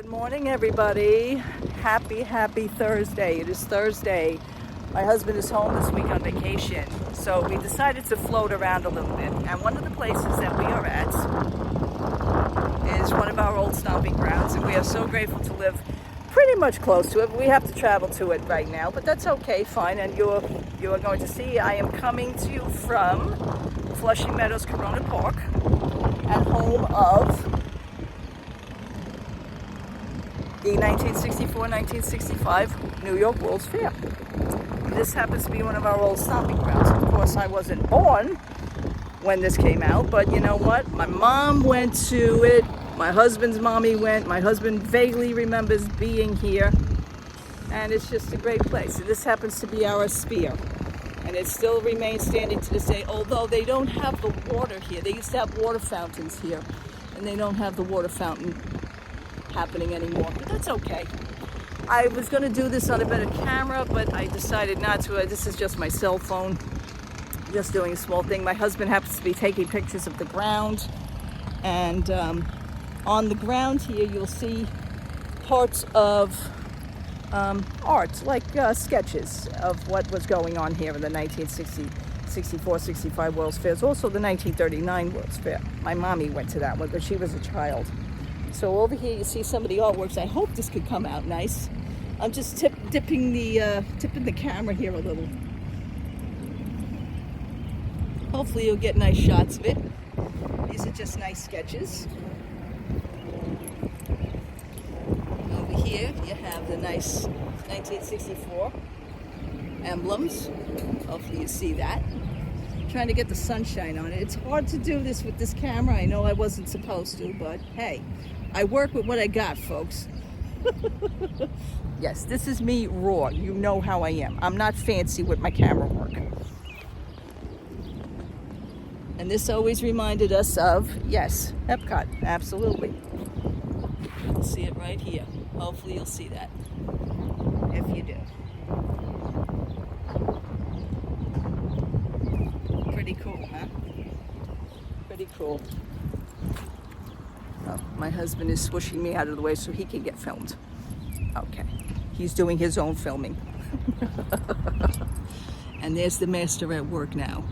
Good morning, everybody. Happy Thursday. It is Thursday. My husband is home this week on vacation, so we decided to float around a little bit. And one of the places that we are at is one of our old stomping grounds, and we are so grateful to live pretty much close to it. We have to travel to it right now, but that's okay, fine. And you are going to see I am coming to you from Flushing Meadows, Corona Park, and home of the 1964-1965 New York World's Fair. This happens to be one of our old stomping grounds. Of course, I wasn't born when this came out, but you know what? My mom went to it. My husband's mommy went. My husband vaguely remembers being here. And it's just a great place. And this happens to be our spear. And it still remains standing to this day, although they don't have the water here. They used to have water fountains here, and they don't have the water fountain happening anymore, but that's okay. I was going to do this on a better camera, but I decided not to. This is just my cell phone, just doing a small thing. My husband happens to be taking pictures of the ground, and on the ground here you'll see parts of art, like sketches of what was going on here in the 1964-65 World's Fairs, also the 1939 World's Fair. My mommy went to that one, but she was a child. So over here you see some of the artworks. I hope this could come out nice. I'm just tipping the camera here a little. Hopefully you'll get nice shots of it. These are just nice sketches. Over here you have the nice 1964 emblems. Hopefully you see that. Trying to get the sunshine on it. It's hard to do this with this camera. I know I wasn't supposed to, but hey, I work with what I got, folks. Yes, this is me raw. You know how I am. I'm not fancy with my camera work. And this always reminded us of, yes, Epcot, absolutely. You'll see it right here. Hopefully you'll see that, if you do. Pretty cool, huh? Pretty cool. Oh, my husband is swooshing me out of the way so he can get filmed. Okay. He's doing his own filming. And there's the master at work now.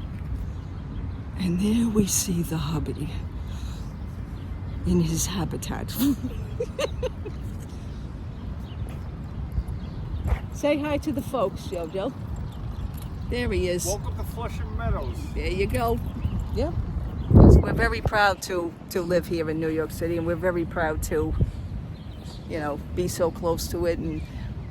And there we see the hubby in his habitat. Say hi to the folks, Jojo. There he is. Welcome to Flushing Meadows. There you go. Yeah. We're very proud to live here in New York City, and we're very proud to, be so close to it. And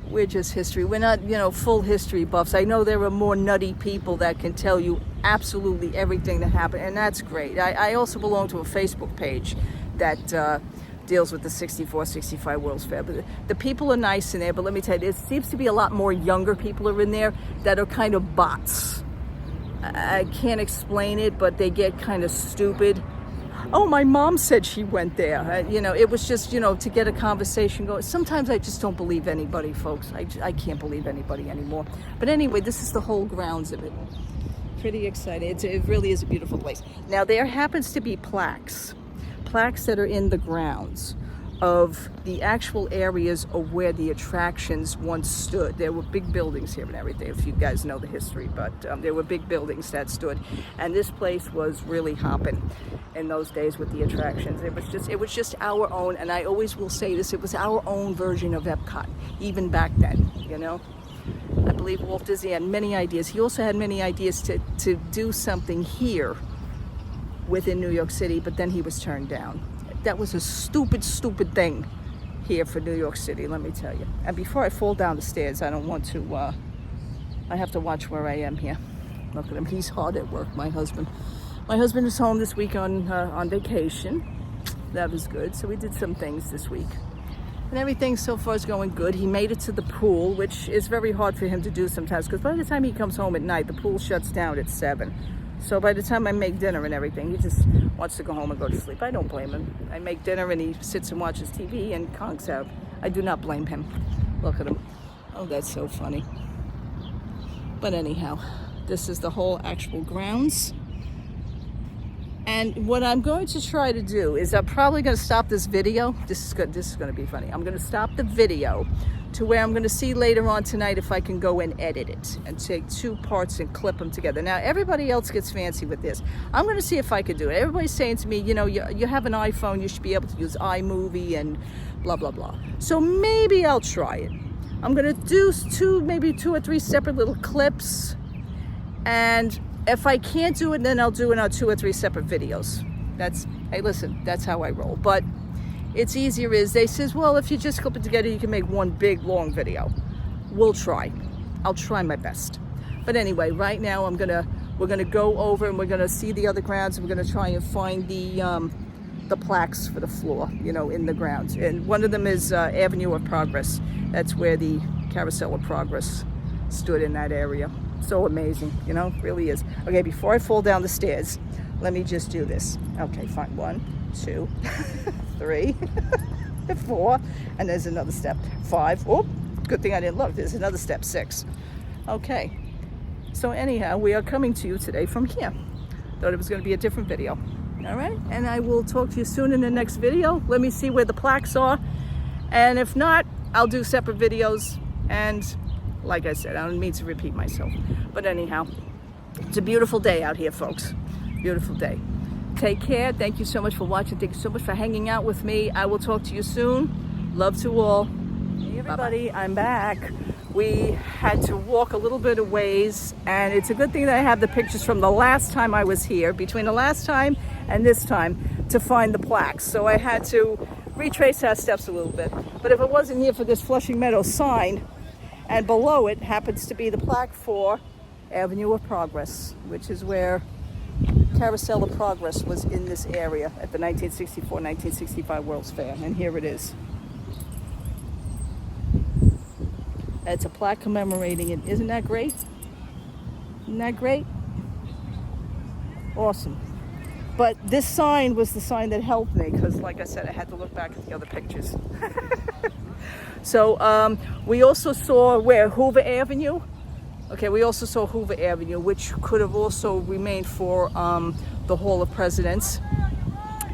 we're just history. We're not, full history buffs. I know there are more nutty people that can tell you absolutely everything that happened, and that's great. I also belong to a Facebook page that deals with the 64-65 World's Fair. But the people are nice in there, but let me tell you, there seems to be a lot more younger people are in there that are kind of bots. I can't explain it, but they get kind of stupid. Oh, my mom said she went there. It was just, to get a conversation going. Sometimes I just don't believe anybody, folks. I can't believe anybody anymore. But anyway, this is the whole grounds of it. Pretty excited. It really is a beautiful place. Now, there happens to be plaques that are in the grounds of the actual areas of where the attractions once stood. There were big buildings here and everything, if you guys know the history, but there were big buildings that stood, and this place was really hopping in those days with the attractions. It was just our own, and I always will say this, it was our own version of Epcot, even back then, I believe Walt Disney had many ideas. He also had many ideas to do something here within New York City, but then he was turned down. That was a stupid thing here for New York City, let me tell you. And before I fall down the stairs, I don't want to, I have to watch where I am here. Look at him, he's hard at work, my husband. My husband was home this week on vacation. That was good, so we did some things this week. And everything so far is going good. He made it to the pool, which is very hard for him to do sometimes, because by the time he comes home at night, the pool shuts down at 7. So by the time I make dinner and everything, he just wants to go home and go to sleep. I don't blame him. I make dinner and he sits and watches TV and conks out. I do not blame him. Look at him. Oh, that's so funny. But anyhow, this is the whole actual grounds. And what I'm going to try to do is I'm probably going to stop this video. This is going to be funny. I'm going to stop the video to where I'm going to see later on tonight if I can go and edit it and take 2 parts and clip them together. Now, everybody else gets fancy with this. I'm going to see if I can do it. Everybody's saying to me, you know, you have an iPhone, you should be able to use iMovie and blah, blah, blah. So maybe I'll try it. I'm going to do maybe 2 or 3 separate little clips. And if I can't do it, then I'll do it on 2 or 3 separate videos. Hey, listen, that's how I roll. But it's easier they says, well, if you just clip it together, you can make one big, long video. We'll try. I'll try my best. But anyway, right now we're gonna go over and we're gonna see the other grounds, and we're gonna try and find the plaques for the floor, you know, in the grounds. And one of them is Avenue of Progress. That's where the Carousel of Progress stood in that area. So amazing, you know, really is. Okay, before I fall down the stairs, let me just do this. Okay, fine. 1, 2, 3, 4, and there's another step. 5. Oh, good thing I didn't look. There's another step. 6. Okay. So anyhow, we are coming to you today from here. Thought it was going to be a different video. All right, and I will talk to you soon in the next video. Let me see where the plaques are, and if not, I'll do separate videos. And like I said, I don't mean to repeat myself, but anyhow, it's a beautiful day out here, folks. Beautiful day. Take care. Thank you so much for watching. Thank you so much for hanging out with me. I will talk to you soon. Love to all. Hey everybody, bye-bye. I'm back. We had to walk a little bit of ways, and it's a good thing that I have the pictures from the last time I was here, between the last time and this time, to find the plaques. So I had to retrace our steps a little bit. But if it wasn't here for this Flushing Meadows sign, and below it happens to be the plaque for Avenue of Progress, which is where Carousel of Progress was in this area at the 1964-1965 World's Fair. And here it is. It's a plaque commemorating it. Isn't that great? Isn't that great? Awesome. But this sign was the sign that helped me, because like I said, I had to look back at the other pictures. So we also saw Hoover Avenue. Okay, we also saw Hoover Avenue, which could have also remained for the Hall of Presidents.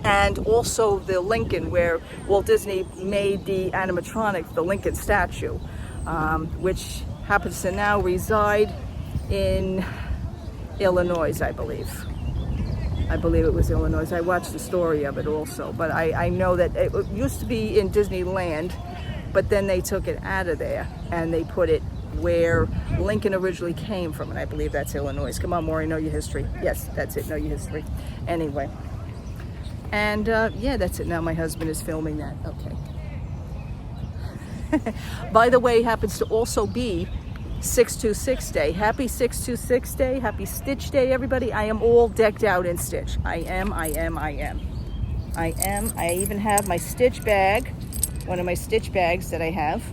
And also the Lincoln, where Walt Disney made the animatronic, the Lincoln statue, which happens to now reside in Illinois, I believe. I believe it was Illinois. I watched the story of it also, but I know that it used to be in Disneyland, but then they took it out of there and they put it where Lincoln originally came from, and I believe that's Illinois. Come on, Maury, know your history. Yes, that's it, know your history. Anyway, and yeah, that's it. Now my husband is filming that. Okay. By the way, happens to also be 626 Day. Happy 626 Day. Happy Stitch Day, everybody. I am all decked out in Stitch. I am. I even have my Stitch bag, one of my Stitch bags that I have.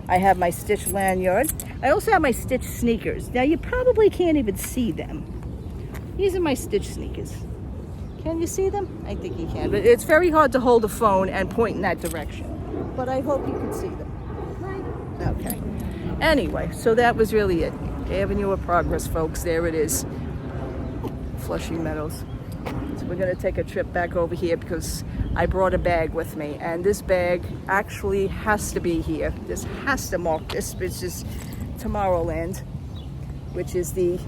I have my Stitch lanyard. I also have my Stitch sneakers. Now, you probably can't even see them. These are my Stitch sneakers. Can you see them? I think you can. But it's very hard to hold a phone and point in that direction. But I hope you can see them. Right? Okay. Anyway, so that was really it. Avenue of Progress, folks. There it is. Flushing Meadows. So we're going to take a trip back over here because I brought a bag with me. And this bag actually has to be here. This has to mark this, which is Tomorrowland, which is the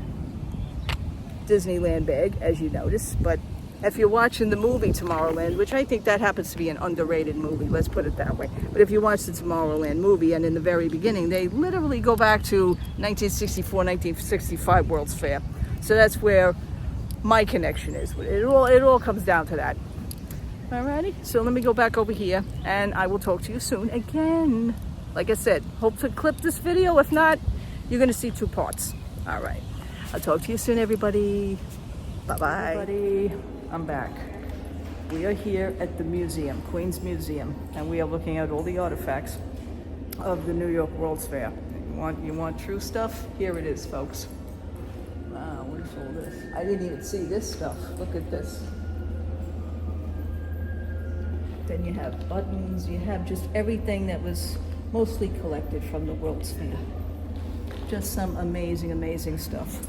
Disneyland bag, as you notice. But if you're watching the movie Tomorrowland, which I think that happens to be an underrated movie, let's put it that way. But if you watch the Tomorrowland movie, and in the very beginning, they literally go back to 1964, 1965 World's Fair. So that's where my connection is. It all comes down to that. Alrighty, so let me go back over here, and I will talk to you soon again. Like I said, hope to clip this video. If not, you're going to see 2 parts. All right, I'll talk to you soon, everybody. Bye-bye. Everybody, I'm back. We are here at the museum, Queens Museum, and we are looking at all the artifacts of the New York World's Fair. You want true stuff? Here it is, folks. Wow, what is all this? I didn't even see this stuff. Look at this. Then you have buttons, you have just everything that was mostly collected from the World's Fair. Just some amazing, amazing stuff.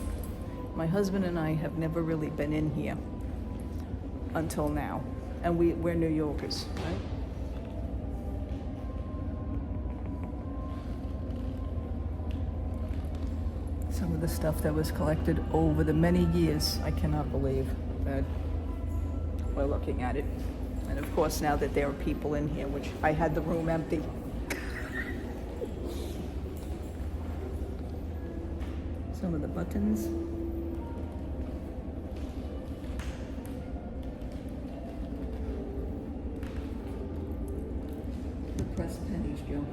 My husband and I have never really been in here. until now. And we're New Yorkers, right? Some of the stuff that was collected over the many years. I cannot believe that we're looking at it. And of course, now that there are people in here, which I had the room empty. Some of the buttons. The pressed pennies, Joe.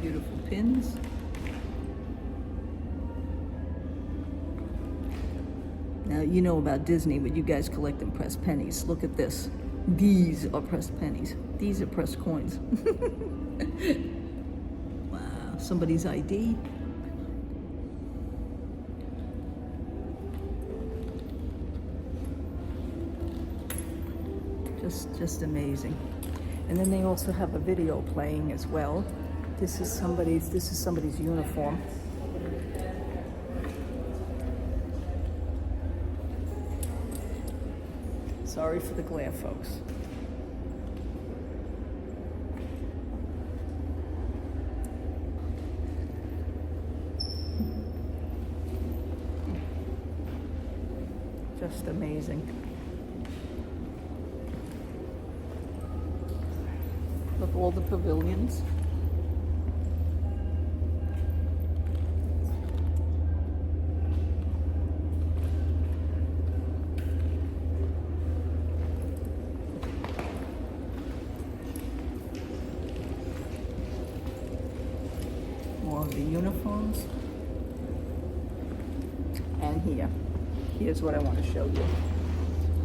Beautiful pins. Now, you know about Disney, but you guys collecting pressed pennies. Look at this. These are pressed pennies. These are pressed coins. Wow, somebody's ID. Just amazing. And then they also have a video playing as well. This is somebody's uniform. Sorry for the glare, folks. Just amazing. Look, all the pavilions. More of the uniforms. And here's what I want to show you.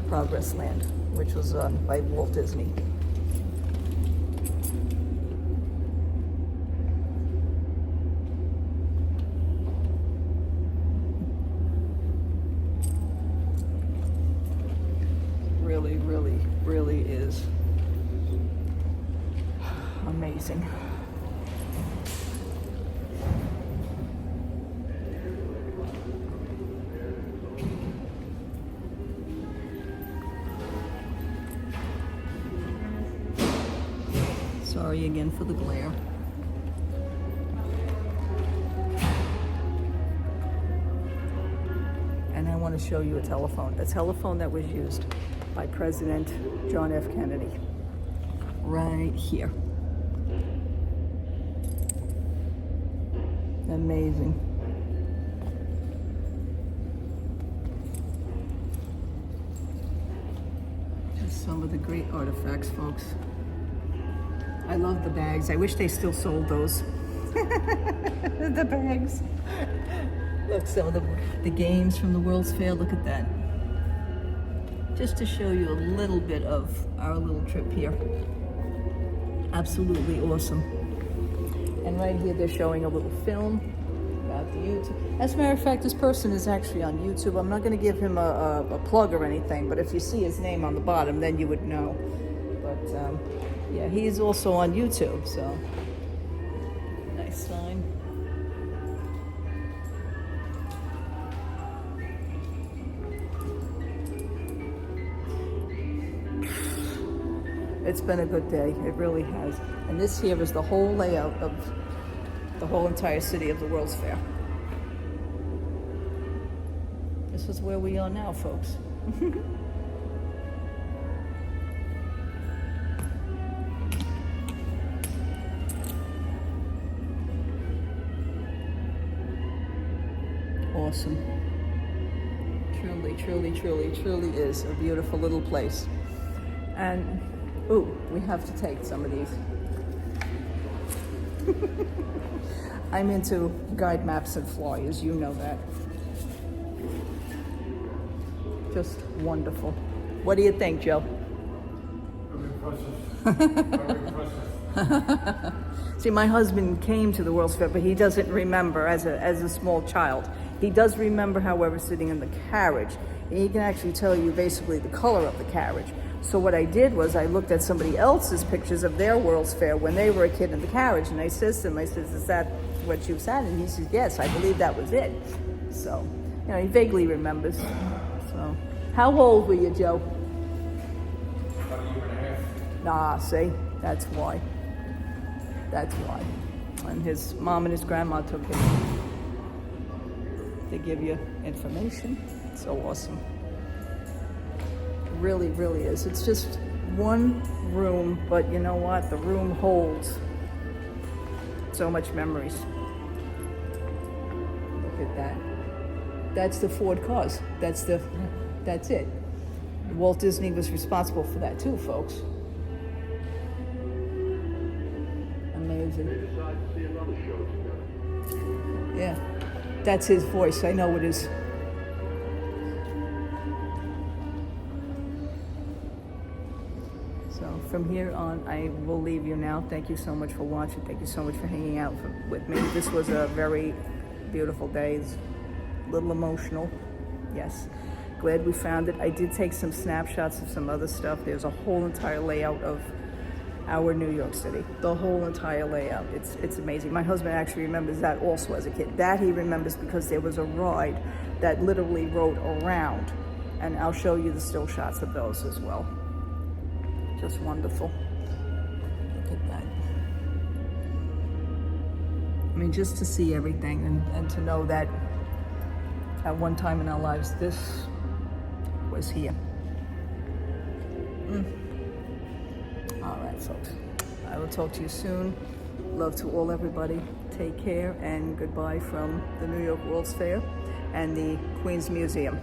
Progress Land, which was by Walt Disney. Really is amazing. Sorry again for the glare. And I want to show you a telephone that was used by President John F. Kennedy. Right here. Amazing. Just some of the great artifacts, folks. I love the bags. I wish they still sold those. The bags. Look, some of the games from the World's Fair. Look at that. Just to show you a little bit of our little trip here. Absolutely awesome. And right here they're showing a little film about the YouTube. As a matter of fact, this person is actually on YouTube. I'm not going to give him a plug or anything, but if you see his name on the bottom, then you would know. But yeah, he's also on YouTube, so nice sign. It's been a good day. It really has. And this here is the whole layout of the whole entire city of the World's Fair. This is where we are now, folks. Awesome. Truly is a beautiful little place. And ooh, we have to take some of these. I'm into guide maps and flyers, you know that. Just wonderful. What do you think, Joe? See, my husband came to the World's Fair, but he doesn't remember as a small child. He does remember, however, sitting in the carriage. And he can actually tell you basically the color of the carriage. So what I did was I looked at somebody else's pictures of their World's Fair when they were a kid in the carriage, and I says to him, I says, is that what you sat in? And he says, yes, I believe that was it. So you know, he vaguely remembers. So, how old were you, Joe? About a year and a half. Ah, see, that's why. That's why. And his mom and his grandma took him to give you information. So awesome. Really, really is. It's just one room, but you know what? The room holds so much memories. Look at that. That's the Ford cars. That's it. Walt Disney was responsible for that too, folks. Amazing. Yeah, that's his voice. I know it is. So from here on, I will leave you now. Thank you so much for watching. Thank you so much for hanging out with me. This was a very beautiful day. It's a little emotional. Yes. Glad we found it. I did take some snapshots of some other stuff. There's a whole entire layout of our New York City. The whole entire layout. It's amazing. My husband actually remembers that also as a kid. That he remembers because there was a ride that literally rode around. And I'll show you the still shots of those as well. Just wonderful. Look at that. I mean, just to see everything and to know that at one time in our lives, this was here. All right, folks. I will talk to you soon. Love to all, everybody. Take care and goodbye from the New York World's Fair and the Queens Museum.